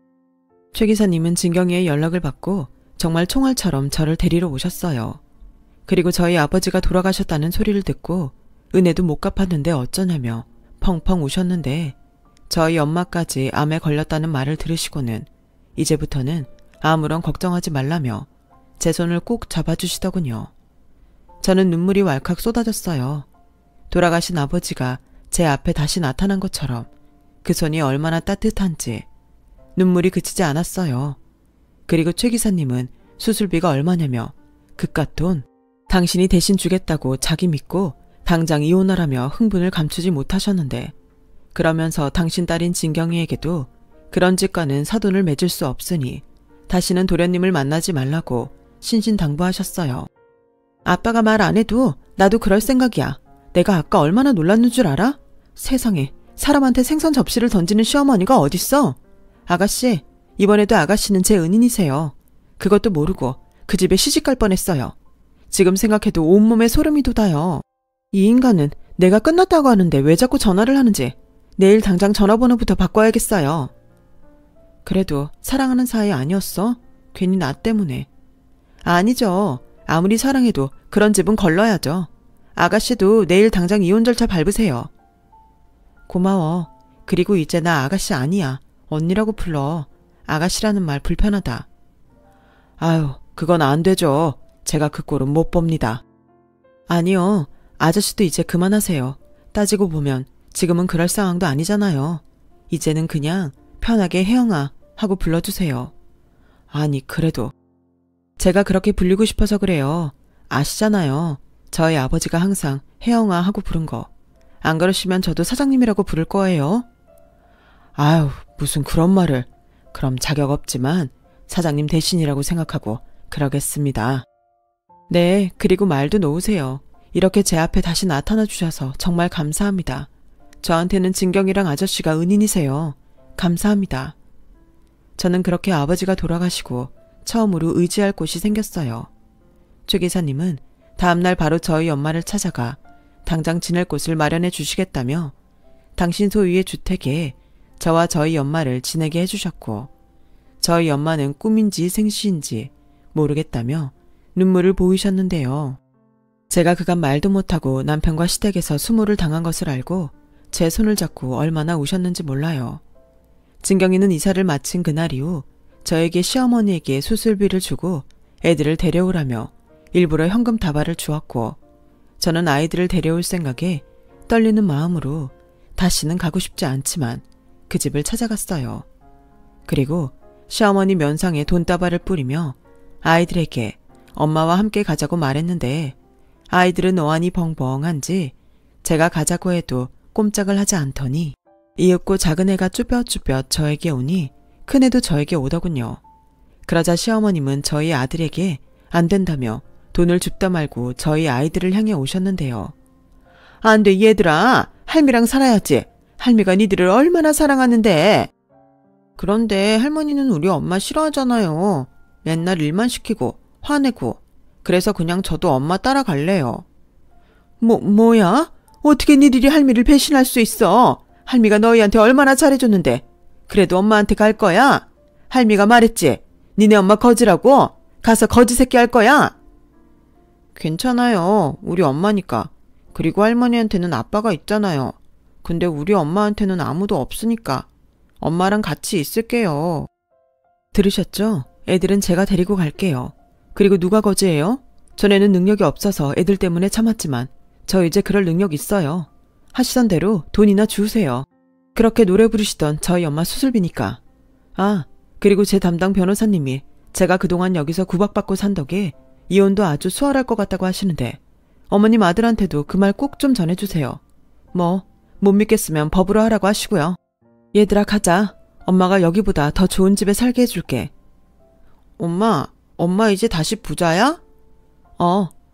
최 기사님은 진경이의 연락을 받고 정말 총알처럼 저를 데리러 오셨어요. 그리고 저희 아버지가 돌아가셨다는 소리를 듣고 은혜도 못 갚았는데 어쩌냐며 펑펑 우셨는데 저희 엄마까지 암에 걸렸다는 말을 들으시고는 이제부터는 아무런 걱정하지 말라며 제 손을 꼭 잡아주시더군요. 저는 눈물이 왈칵 쏟아졌어요. 돌아가신 아버지가 제 앞에 다시 나타난 것처럼 그 손이 얼마나 따뜻한지 눈물이 그치지 않았어요. 그리고 최 기사님은 수술비가 얼마냐며 그깟 돈 당신이 대신 주겠다고 자기 믿고 당장 이혼하라며 흥분을 감추지 못하셨는데, 그러면서 당신 딸인 진경이에게도 그런 짓과는 사돈을 맺을 수 없으니 다시는 도련님을 만나지 말라고 신신당부하셨어요. 아빠가 말 안 해도 나도 그럴 생각이야. 내가 아까 얼마나 놀랐는 줄 알아? 세상에, 사람한테 생선 접시를 던지는 시어머니가 어딨어? 아가씨, 이번에도 아가씨는 제 은인이세요. 그것도 모르고 그 집에 시집갈 뻔했어요. 지금 생각해도 온몸에 소름이 돋아요. 이 인간은 내가 끝났다고 하는데 왜 자꾸 전화를 하는지 내일 당장 전화번호부터 바꿔야겠어요. 그래도 사랑하는 사이 아니었어? 괜히 나 때문에. 아니죠. 아무리 사랑해도 그런 집은 걸러야죠. 아가씨도 내일 당장 이혼 절차 밟으세요. 고마워. 그리고 이제 나 아가씨 아니야. 언니라고 불러. 아가씨라는 말 불편하다. 아유, 그건 안 되죠. 제가 그 꼴은 못 봅니다. 아니요. 아저씨도 이제 그만하세요. 따지고 보면 지금은 그럴 상황도 아니잖아요. 이제는 그냥 편하게 혜영아 하고 불러주세요. 아니, 그래도 제가 그렇게 불리고 싶어서 그래요. 아시잖아요. 저희 아버지가 항상 혜영아 하고 부른 거. 안 그러시면 저도 사장님이라고 부를 거예요. 아유, 무슨 그런 말을. 그럼 자격 없지만 사장님 대신이라고 생각하고 그러겠습니다. 네, 그리고 말도 놓으세요. 이렇게 제 앞에 다시 나타나 주셔서 정말 감사합니다. 저한테는 진경이랑 아저씨가 은인이세요. 감사합니다. 저는 그렇게 아버지가 돌아가시고 처음으로 의지할 곳이 생겼어요. 최 기사님은 다음날 바로 저희 엄마를 찾아가 당장 지낼 곳을 마련해 주시겠다며 당신 소유의 주택에 저와 저희 엄마를 지내게 해주셨고, 저희 엄마는 꿈인지 생시인지 모르겠다며 눈물을 보이셨는데요. 제가 그간 말도 못하고 남편과 시댁에서 수모를 당한 것을 알고 제 손을 잡고 얼마나 우셨는지 몰라요. 진경이는 이사를 마친 그날 이후 저에게 시어머니에게 수술비를 주고 애들을 데려오라며 일부러 현금 다발을 주었고, 저는 아이들을 데려올 생각에 떨리는 마음으로 다시는 가고 싶지 않지만 그 집을 찾아갔어요. 그리고 시어머니 면상에 돈다발을 뿌리며 아이들에게 엄마와 함께 가자고 말했는데, 아이들은 어안이 벙벙한지 제가 가자고 해도 꼼짝을 하지 않더니 이윽고 작은 애가 쭈뼛쭈뼛 저에게 오니 큰애도 저에게 오더군요. 그러자 시어머님은 저희 아들에게 안 된다며 돈을 줍다 말고 저희 아이들을 향해 오셨는데요. 안 돼, 얘들아. 할미랑 살아야지. 할미가 니들을 얼마나 사랑하는데. 그런데 할머니는 우리 엄마 싫어하잖아요. 맨날 일만 시키고 화내고. 그래서 그냥 저도 엄마 따라갈래요. 뭐야? 어떻게 니들이 할미를 배신할 수 있어? 할미가 너희한테 얼마나 잘해줬는데. 그래도 엄마한테 갈 거야? 할미가 말했지. 니네 엄마 거지라고. 가서 거지 새끼 할 거야. 괜찮아요. 우리 엄마니까. 그리고 할머니한테는 아빠가 있잖아요. 근데 우리 엄마한테는 아무도 없으니까 엄마랑 같이 있을게요. 들으셨죠? 애들은 제가 데리고 갈게요. 그리고 누가 거지예요? 전에는 능력이 없어서 애들 때문에 참았지만 저 이제 그럴 능력 있어요. 하시던 대로 돈이나 주세요. 그렇게 노래 부르시던 저희 엄마 수술비니까. 아, 그리고 제 담당 변호사님이 제가 그동안 여기서 구박받고 산 덕에 이혼도 아주 수월할 것 같다고 하시는데 어머님 아들한테도 그 말 꼭 좀 전해주세요. 못 믿겠으면 법으로 하라고 하시고요. 얘들아, 가자. 엄마가 여기보다 더 좋은 집에 살게 해줄게. 엄마 이제 다시 부자야?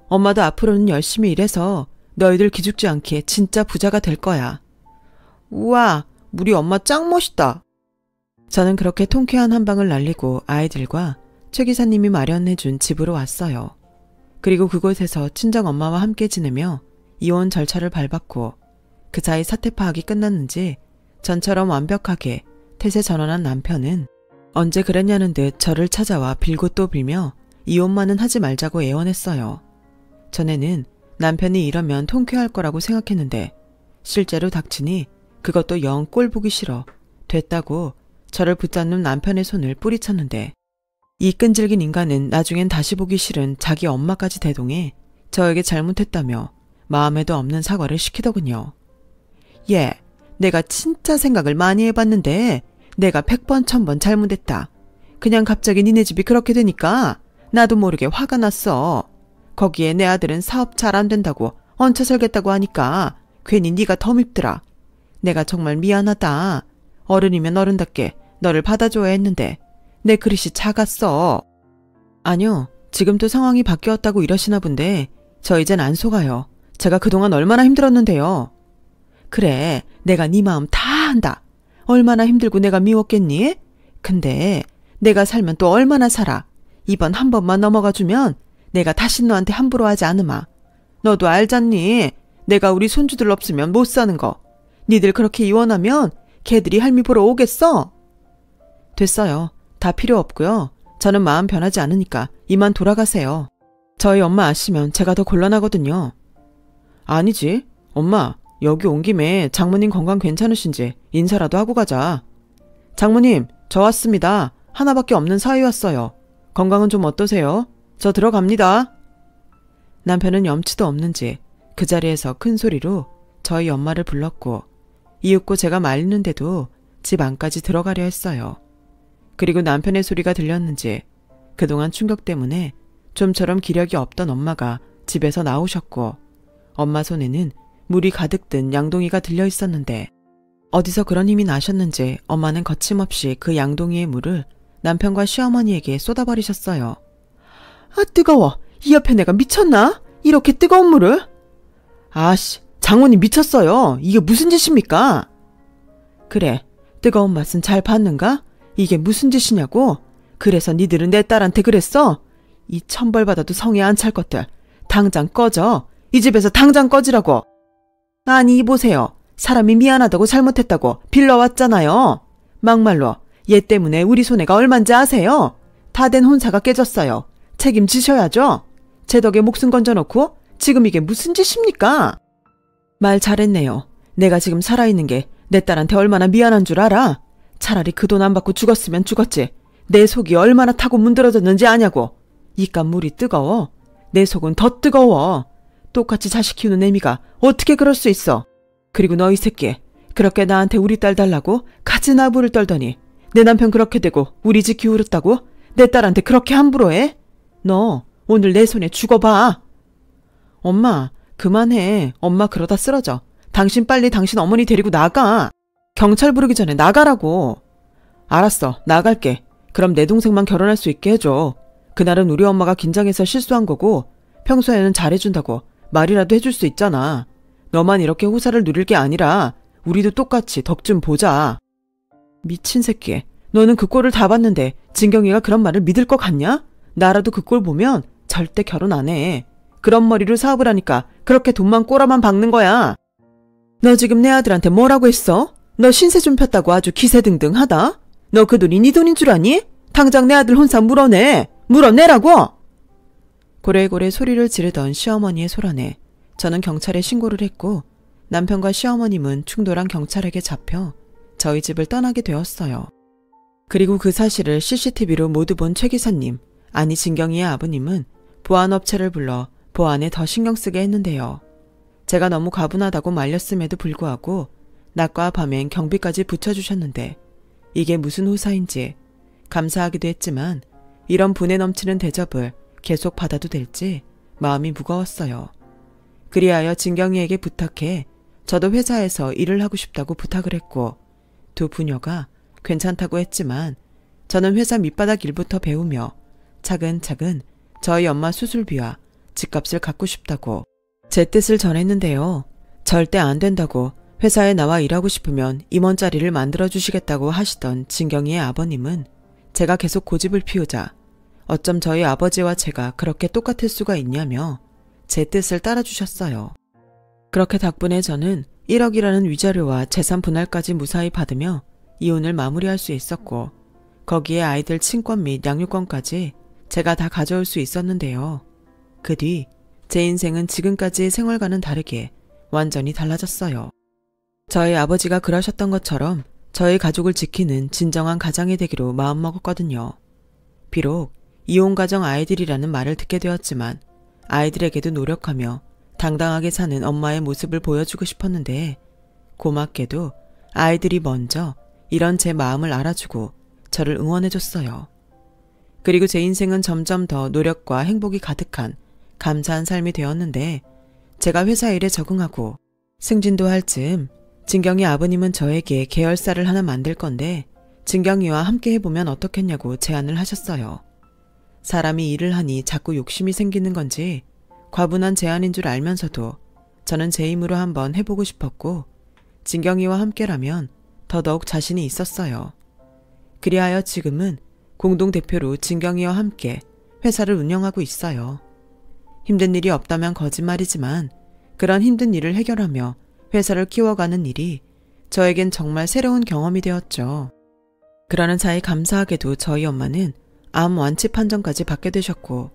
엄마도 앞으로는 열심히 일해서 너희들 기죽지 않게 진짜 부자가 될 거야. 우와, 우리 엄마 짱 멋있다. 저는 그렇게 통쾌한 한 방을 날리고 아이들과 최 기사님이 마련해준 집으로 왔어요. 그리고 그곳에서 친정엄마와 함께 지내며 이혼 절차를 밟았고, 그 사이 사태 파악이 끝났는지 전처럼 완벽하게 태세 전환한 남편은 언제 그랬냐는 듯 저를 찾아와 빌고 또 빌며 이혼만은 하지 말자고 애원했어요. 전에는 남편이 이러면 통쾌할 거라고 생각했는데 실제로 닥치니 그것도 영 꼴 보기 싫어 됐다고 저를 붙잡는 남편의 손을 뿌리쳤는데 이 끈질긴 인간은 나중엔 다시 보기 싫은 자기 엄마까지 대동해 저에게 잘못했다며 마음에도 없는 사과를 시키더군요. 예, 내가 진짜 생각을 많이 해봤는데 내가 100번 1000번 잘못했다. 그냥 갑자기 니네 집이 그렇게 되니까 나도 모르게 화가 났어. 거기에 내 아들은 사업 잘 안 된다고 얹혀 살겠다고 하니까 괜히 네가 더 밉더라. 내가 정말 미안하다. 어른이면 어른답게 너를 받아줘야 했는데 내 그릇이 작았어. 아니요, 지금 또 상황이 바뀌었다고 이러시나 본데 저 이젠 안 속아요. 제가 그동안 얼마나 힘들었는데요. 그래, 내가 네 마음 다 안다. 얼마나 힘들고 내가 미웠겠니? 근데 내가 살면 또 얼마나 살아. 이번 한 번만 넘어가주면 내가 다시 너한테 함부로 하지 않으마. 너도 알잖니? 내가 우리 손주들 없으면 못 사는 거. 니들 그렇게 이원하면 걔들이 할미 보러 오겠어? 됐어요. 다 필요 없고요. 저는 마음 변하지 않으니까 이만 돌아가세요. 저희 엄마 아시면 제가 더 곤란하거든요. 아니지. 엄마, 여기 온 김에 장모님 건강 괜찮으신지 인사라도 하고 가자. 장모님, 저 왔습니다. 하나밖에 없는 사위 왔어요. 건강은 좀 어떠세요? 저 들어갑니다. 남편은 염치도 없는지 그 자리에서 큰 소리로 저희 엄마를 불렀고 이윽고 제가 말리는데도 집 안까지 들어가려 했어요. 그리고 남편의 소리가 들렸는지 그동안 충격 때문에 좀처럼 기력이 없던 엄마가 집에서 나오셨고 엄마 손에는 물이 가득 든 양동이가 들려 있었는데 어디서 그런 힘이 나셨는지 엄마는 거침없이 그 양동이의 물을 남편과 시어머니에게 쏟아버리셨어요. 아, 뜨거워. 이 옆에 내가 미쳤나? 이렇게 뜨거운 물을? 아씨, 장모님 미쳤어요. 이게 무슨 짓입니까? 그래, 뜨거운 맛은 잘 봤는가? 이게 무슨 짓이냐고? 그래서 니들은 내 딸한테 그랬어? 이 천벌 받아도 성에 안 찰 것들. 당장 꺼져. 이 집에서 당장 꺼지라고. 아니, 이보세요. 사람이 미안하다고 잘못했다고 빌러왔잖아요. 막말로 얘 때문에 우리 손해가 얼만지 아세요? 다 된 혼사가 깨졌어요. 책임지셔야죠. 제 덕에 목숨 건져놓고 지금 이게 무슨 짓입니까? 말 잘했네요. 내가 지금 살아있는 게 내 딸한테 얼마나 미안한 줄 알아? 차라리 그 돈 안 받고 죽었으면 죽었지. 내 속이 얼마나 타고 문드러졌는지 아냐고. 이깟 물이 뜨거워. 내 속은 더 뜨거워. 똑같이 자식 키우는 애미가 어떻게 그럴 수 있어. 그리고 너 이 새끼, 그렇게 나한테 우리 딸 달라고 가지나부를 떨더니 내 남편 그렇게 되고 우리 집 기울였다고 내 딸한테 그렇게 함부로 해? 너 오늘 내 손에 죽어봐. 엄마, 그만해. 엄마 그러다 쓰러져. 당신 빨리 당신 어머니 데리고 나가. 경찰 부르기 전에 나가라고. 알았어, 나갈게. 그럼 내 동생만 결혼할 수 있게 해줘. 그날은 우리 엄마가 긴장해서 실수한 거고 평소에는 잘해준다고 말이라도 해줄 수 있잖아. 너만 이렇게 호사를 누릴 게 아니라 우리도 똑같이 덕 좀 보자. 미친 새끼, 너는 그 꼴을 다 봤는데 진경이가 그런 말을 믿을 것 같냐? 나라도 그 꼴 보면 절대 결혼 안 해. 그런 머리로 사업을 하니까 그렇게 돈만 꼬라만 박는 거야. 너 지금 내 아들한테 뭐라고 했어? 너 신세 좀 폈다고 아주 기세등등하다. 너 그 돈이 네 돈인 줄 아니? 당장 내 아들 혼사 물어내. 물어내라고! 고래고래 소리를 지르던 시어머니의 소란에 저는 경찰에 신고를 했고 남편과 시어머님은 충돌한 경찰에게 잡혀 저희 집을 떠나게 되었어요. 그리고 그 사실을 CCTV로 모두 본 최 기사님, 아니 진경이의 아버님은 보안업체를 불러 보안에 더 신경 쓰게 했는데요. 제가 너무 가분하다고 말렸음에도 불구하고 낮과 밤엔 경비까지 붙여주셨는데 이게 무슨 호사인지 감사하기도 했지만 이런 분에 넘치는 대접을 계속 받아도 될지 마음이 무거웠어요. 그리하여 진경이에게 부탁해 저도 회사에서 일을 하고 싶다고 부탁을 했고 두 부녀가 괜찮다고 했지만 저는 회사 밑바닥 일부터 배우며 차근차근 저희 엄마 수술비와 집값을 갖고 싶다고 제 뜻을 전했는데요. 절대 안 된다고 회사에 나와 일하고 싶으면 임원 자리를 만들어주시겠다고 하시던 진경이의 아버님은 제가 계속 고집을 피우자 어쩜 저희 아버지와 제가 그렇게 똑같을 수가 있냐며 제 뜻을 따라주셨어요. 그렇게 덕분에 저는 1억이라는 위자료와 재산 분할까지 무사히 받으며 이혼을 마무리할 수 있었고 거기에 아이들 친권 및 양육권까지 제가 다 가져올 수 있었는데요. 그 뒤 제 인생은 지금까지의 생활과는 다르게 완전히 달라졌어요. 저희 아버지가 그러셨던 것처럼 저희 가족을 지키는 진정한 가장이 되기로 마음먹었거든요. 비록 이혼가정 아이들이라는 말을 듣게 되었지만 아이들에게도 노력하며 당당하게 사는 엄마의 모습을 보여주고 싶었는데 고맙게도 아이들이 먼저 이런 제 마음을 알아주고 저를 응원해줬어요. 그리고 제 인생은 점점 더 노력과 행복이 가득한 감사한 삶이 되었는데 제가 회사 일에 적응하고 승진도 할 즈음 진경이 아버님은 저에게 계열사를 하나 만들 건데 진경이와 함께 해보면 어떻겠냐고 제안을 하셨어요. 사람이 일을 하니 자꾸 욕심이 생기는 건지 과분한 제안인 줄 알면서도 저는 제 힘으로 한번 해보고 싶었고 진경이와 함께라면 더더욱 자신이 있었어요. 그리하여 지금은 공동대표로 진경이와 함께 회사를 운영하고 있어요. 힘든 일이 없다면 거짓말이지만 그런 힘든 일을 해결하며 회사를 키워가는 일이 저에겐 정말 새로운 경험이 되었죠. 그러는 사이 감사하게도 저희 엄마는 암 완치 판정까지 받게 되셨고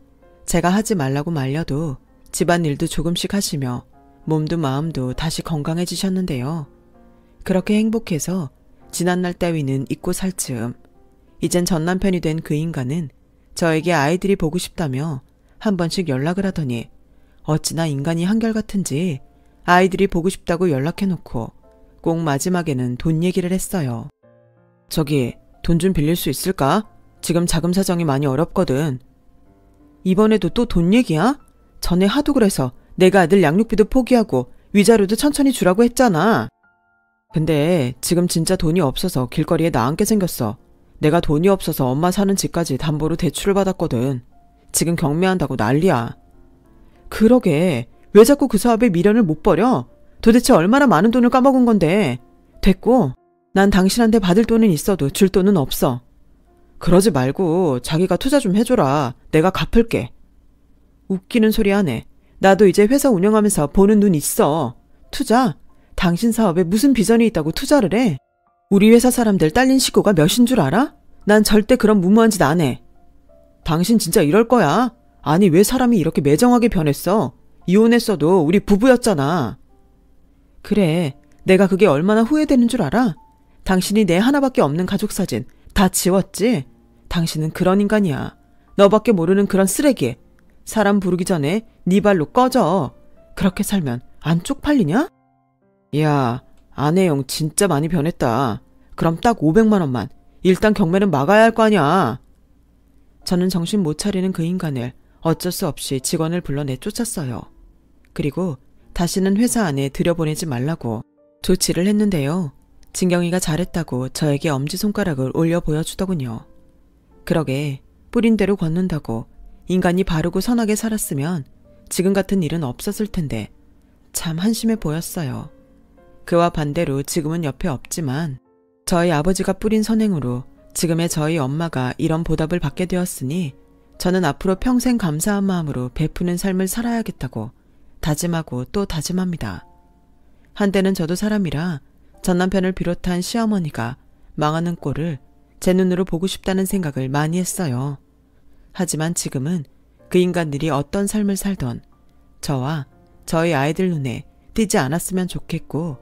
제가 하지 말라고 말려도 집안일도 조금씩 하시며 몸도 마음도 다시 건강해지셨는데요. 그렇게 행복해서 지난날 따위는 잊고 살 즈음 이젠 전남편이 된 그 인간은 저에게 아이들이 보고 싶다며 한 번씩 연락을 하더니 어찌나 인간이 한결같은지 아이들이 보고 싶다고 연락해놓고 꼭 마지막에는 돈 얘기를 했어요. 저기 돈 좀 빌릴 수 있을까? 지금 자금 사정이 많이 어렵거든. 이번에도 또 돈 얘기야? 전에 하도 그래서 내가 아들 양육비도 포기하고 위자료도 천천히 주라고 했잖아. 근데 지금 진짜 돈이 없어서 길거리에 나앉게 생겼어. 내가 돈이 없어서 엄마 사는 집까지 담보로 대출을 받았거든. 지금 경매한다고 난리야. 그러게 왜 자꾸 그 사업에 미련을 못 버려? 도대체 얼마나 많은 돈을 까먹은 건데. 됐고 난 당신한테 받을 돈은 있어도 줄 돈은 없어. 그러지 말고 자기가 투자 좀 해줘라. 내가 갚을게. 웃기는 소리 하네. 나도 이제 회사 운영하면서 보는 눈 있어. 투자? 당신 사업에 무슨 비전이 있다고 투자를 해? 우리 회사 사람들 딸린 식구가 몇인 줄 알아? 난 절대 그런 무모한 짓 안 해. 당신 진짜 이럴 거야? 아니 왜 사람이 이렇게 매정하게 변했어? 이혼했어도 우리 부부였잖아. 그래, 내가 그게 얼마나 후회되는 줄 알아? 당신이 내 하나밖에 없는 가족 사진 다 지웠지? 당신은 그런 인간이야. 너밖에 모르는 그런 쓰레기. 사람 부르기 전에 네 발로 꺼져. 그렇게 살면 안 쪽팔리냐? 야, 아내 형 진짜 많이 변했다. 그럼 딱 500만 원만. 일단 경매는 막아야 할 거 아니야. 저는 정신 못 차리는 그 인간을 어쩔 수 없이 직원을 불러 내쫓았어요. 그리고 다시는 회사 안에 들여보내지 말라고 조치를 했는데요. 진경이가 잘했다고 저에게 엄지손가락을 올려 보여주더군요. 그러게 뿌린 대로 걷는다고 인간이 바르고 선하게 살았으면 지금 같은 일은 없었을 텐데 참 한심해 보였어요. 그와 반대로 지금은 옆에 없지만 저희 아버지가 뿌린 선행으로 지금의 저희 엄마가 이런 보답을 받게 되었으니 저는 앞으로 평생 감사한 마음으로 베푸는 삶을 살아야겠다고 다짐하고 또 다짐합니다. 한때는 저도 사람이라 전 남편을 비롯한 시어머니가 망하는 꼴을 제 눈으로 보고 싶다는 생각을 많이 했어요. 하지만 지금은 그 인간들이 어떤 삶을 살던 저와 저희 아이들 눈에 띄지 않았으면 좋겠고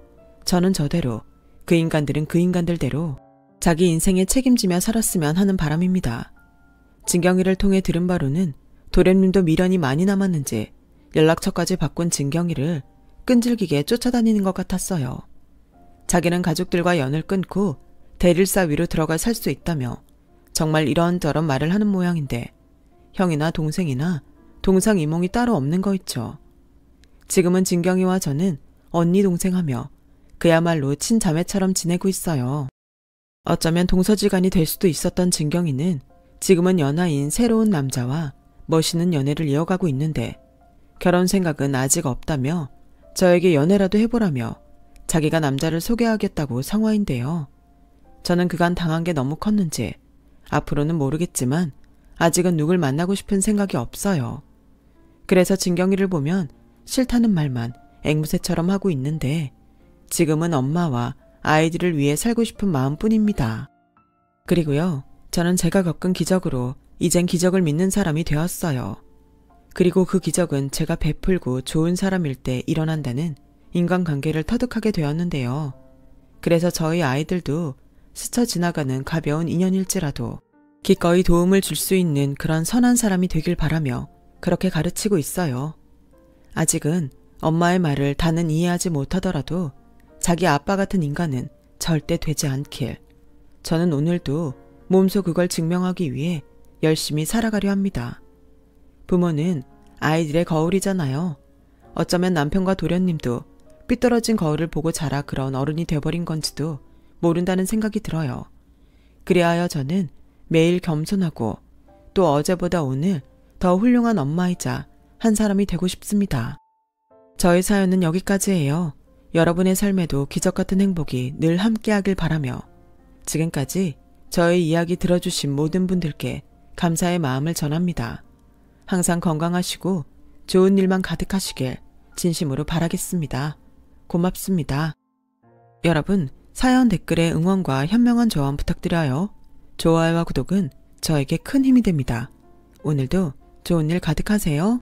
저는 저대로 그 인간들은 그 인간들대로 자기 인생에 책임지며 살았으면 하는 바람입니다. 진경이를 통해 들은 바로는 도련님도 미련이 많이 남았는지 연락처까지 바꾼 진경이를 끈질기게 쫓아다니는 것 같았어요. 자기는 가족들과 연을 끊고 대릴사 위로 들어가 살 수 있다며 정말 이런저런 말을 하는 모양인데 형이나 동생이나 동상이몽이 따로 없는 거 있죠. 지금은 진경이와 저는 언니 동생하며 그야말로 친자매처럼 지내고 있어요. 어쩌면 동서지간이 될 수도 있었던 진경이는 지금은 연하인 새로운 남자와 멋있는 연애를 이어가고 있는데 결혼 생각은 아직 없다며 저에게 연애라도 해보라며 자기가 남자를 소개하겠다고 상화인데요. 저는 그간 당한 게 너무 컸는지 앞으로는 모르겠지만 아직은 누굴 만나고 싶은 생각이 없어요. 그래서 진경이를 보면 싫다는 말만 앵무새처럼 하고 있는데 지금은 엄마와 아이들을 위해 살고 싶은 마음뿐입니다. 그리고요, 저는 제가 겪은 기적으로 이젠 기적을 믿는 사람이 되었어요. 그리고 그 기적은 제가 베풀고 좋은 사람일 때 일어난다는 인간관계를 터득하게 되었는데요. 그래서 저희 아이들도 스쳐 지나가는 가벼운 인연일지라도 기꺼이 도움을 줄 수 있는 그런 선한 사람이 되길 바라며 그렇게 가르치고 있어요. 아직은 엄마의 말을 다는 이해하지 못하더라도 자기 아빠 같은 인간은 절대 되지 않길. 저는 오늘도 몸소 그걸 증명하기 위해 열심히 살아가려 합니다. 부모는 아이들의 거울이잖아요. 어쩌면 남편과 도련님도 삐뚤어진 거울을 보고 자라 그런 어른이 돼버린 건지도 모른다는 생각이 들어요. 그리하여 저는 매일 겸손하고 또 어제보다 오늘 더 훌륭한 엄마이자 한 사람이 되고 싶습니다. 저의 사연은 여기까지예요. 여러분의 삶에도 기적 같은 행복이 늘 함께하길 바라며 지금까지 저의 이야기 들어주신 모든 분들께 감사의 마음을 전합니다. 항상 건강하시고 좋은 일만 가득하시길 진심으로 바라겠습니다. 고맙습니다. 여러분, 사연 댓글에 응원과 현명한 조언 부탁드려요. 좋아요와 구독은 저에게 큰 힘이 됩니다. 오늘도 좋은 일 가득하세요.